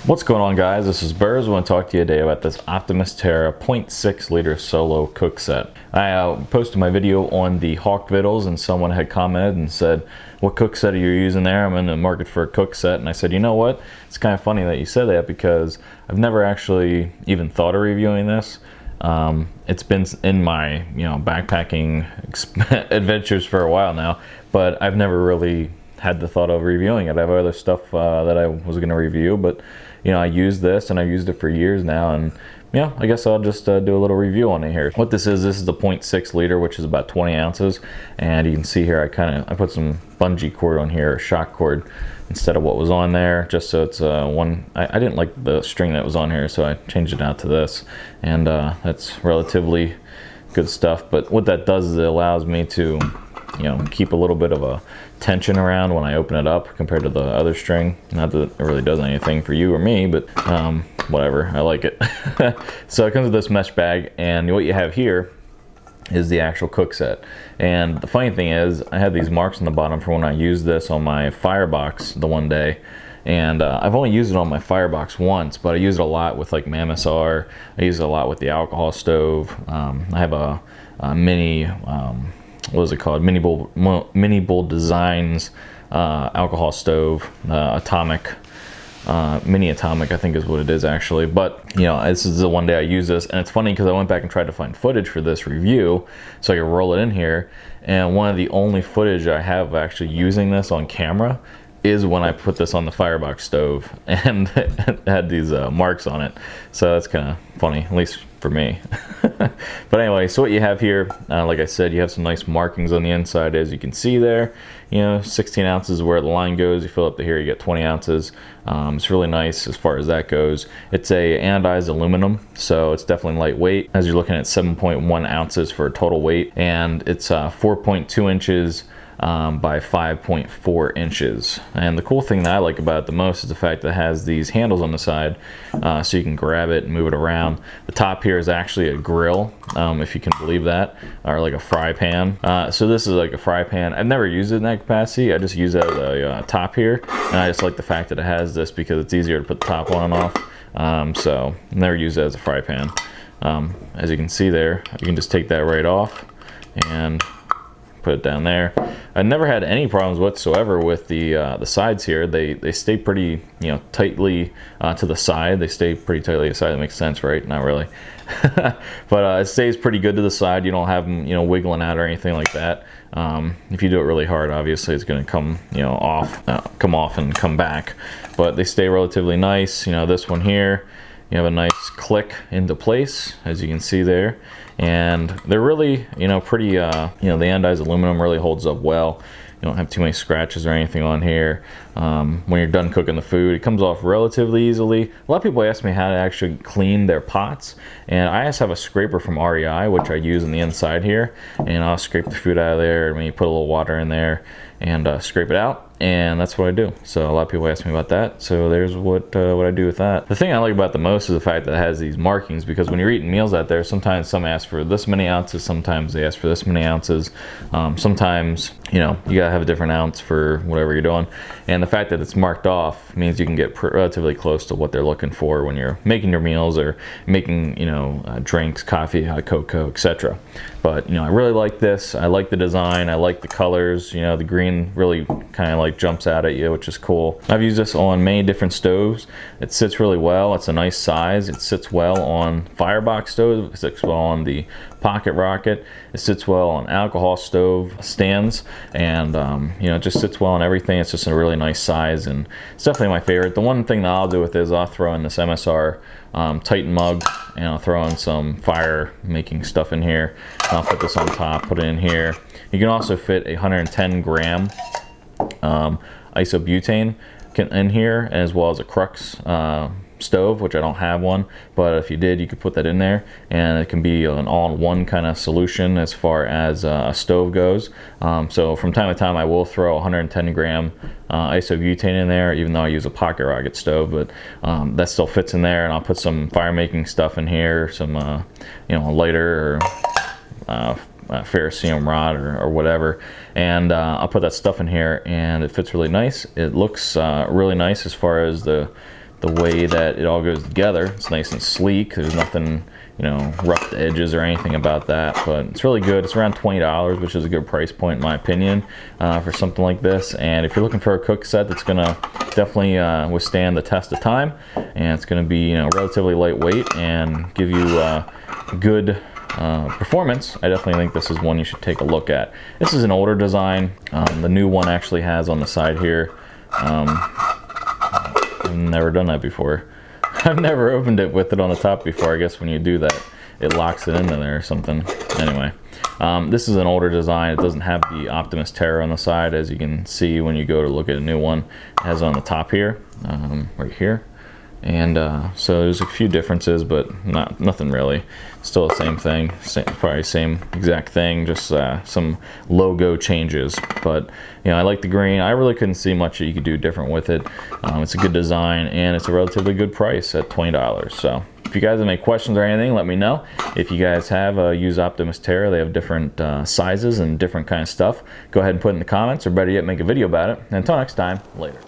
What's going on, guys? This is Berz. I want to talk to you today about this Optimus Terra 0.6 liter solo cook set. I posted my video on the Hawk Vittles and someone had commented and said, what cook set are you using there? I'm in the market for a cook set. And I said, you know what? It's kind of funny that you said that because I've never actually even thought of reviewing this. It's been in my backpacking adventures for a while now, but I've never really had the thought of reviewing it. I have other stuff that I was going to review, but I use this and I've used it for years now, and I guess I'll just do a little review on it here. What this is the 0.6 liter, which is about 20 ounces, and you can see here I put some bungee cord on here, shock cord, instead of what was on there, just so it's I didn't like the string that was on here, so I changed it out to this, and that's relatively good stuff. But what that does is it allows me to keep a little bit of a tension around when I open it up compared to the other string. Not that it really does anything for you or me, but whatever, I like it. So it comes with this mesh bag, and what you have here is the actual cook set. And the funny thing is, I had these marks on the bottom for when I used this on my firebox the one day. And I've only used it on my firebox once, but I use it a lot with like my MSR. I use it a lot with the alcohol stove. I have a mini what is it called? Mini Bull Designs alcohol stove, atomic, mini atomic, I think is what it is actually. But this is the one day I use this, and it's funny because I went back and tried to find footage for this review so I could roll it in here. And one of the only footage I have actually using this on camera is when I put this on the firebox stove, and it had these marks on it. So that's kind of funny, at least for me. But anyway, so what you have here, like I said, you have some nice markings on the inside, as you can see there. 16 ounces where the line goes. You fill up to here, you get 20 ounces. It's really nice as far as that goes. It's a anodized aluminum, so it's definitely lightweight, as you're looking at 7.1 ounces for a total weight, and it's 4.2 inches by 5.4 inches. And the cool thing that I like about it the most is the fact that it has these handles on the side, so you can grab it and move it around. The top here is actually a grill, if you can believe that, or like a fry pan. So this is like a fry pan. I've never used it in that capacity. I just use it as a top here, and I just like the fact that it has this because it's easier to put the top on and off. So I've never used it as a fry pan. As you can see there, you can just take that right off and put it down there. I never had any problems whatsoever with the sides here. They stay pretty tightly to the side. They stay pretty tightly to the side. That makes sense, right? Not really. But it stays pretty good to the side. You don't have them wiggling out or anything like that. If you do it really hard, obviously it's going to come come off and come back. But they stay relatively nice. This one here, you have a nice click into place, as you can see there, and they're really pretty the anodized aluminum really holds up well. You don't have too many scratches or anything on here. When you're done cooking the food, it comes off relatively easily. A lot of people ask me how to actually clean their pots, and I just have a scraper from REI, which I use on the inside here, and I'll scrape the food out of there, and when you put a little water in there and scrape it out, and that's what I do. So a lot of people ask me about that, so there's what I do with that. The thing I like about the most is the fact that it has these markings, because when you're eating meals out there, sometimes some ask for this many ounces, sometimes they ask for this many ounces. Sometimes you gotta have a different ounce for whatever you're doing, and the fact that it's marked off means you can get relatively close to what they're looking for when you're making your meals or making drinks, coffee, hot cocoa, etc. But I really like this. I like the design. I like the colors. The green really kind of like jumps out at you, which is cool. I've used this on many different stoves. It sits really well. It's a nice size. It sits well on firebox stoves. It sits well on the pocket rocket. It sits well on alcohol stove stands, and it just sits well on everything. It's just a really nice size, and it's definitely my favorite. The one thing that I'll do with it is I'll throw in this MSR Titan mug, and I'll throw in some fire making stuff in here. I'll put this on top, put it in here. You can also fit a 110 gram IsoButane in here, as well as a Crux stove, which I don't have one, but if you did, you could put that in there, and it can be an all-in-one kind of solution as far as a stove goes. So from time to time, I will throw 110 gram IsoButane in there, even though I use a pocket rocket stove, but that still fits in there. And I'll put some fire making stuff in here, some a lighter or ferrocerium rod or whatever, and I'll put that stuff in here, and it fits really nice. It looks really nice as far as the the way that it all goes together. It's nice and sleek. There's nothing, you know, rough edges or anything about that, but it's really good. It's around $20, which is a good price point in my opinion for something like this. And if you're looking for a cook set that's gonna definitely withstand the test of time, and it's gonna be, you know, relatively lightweight and give you good performance, I definitely think this is one you should take a look at. This is an older design. The new one actually has on the side here, I've never done that before. I've never opened it with it on the top before. I guess when you do that, it locks it into there or something. Anyway, this is an older design. It doesn't have the Optimus Terra on the side, as you can see when you go to look at a new one. It has on the top here, right here. And so there's a few differences, but nothing really. Still the same thing, probably same exact thing, just some logo changes. But you know, I like the green. I really couldn't see much that you could do different with it. It's a good design, and it's a relatively good price at $20. So if you guys have any questions or anything, let me know. If you guys have used Optimus Terra, they have different sizes and different kind of stuff. Go ahead and put it in the comments, or better yet, make a video about it. And until next time, later.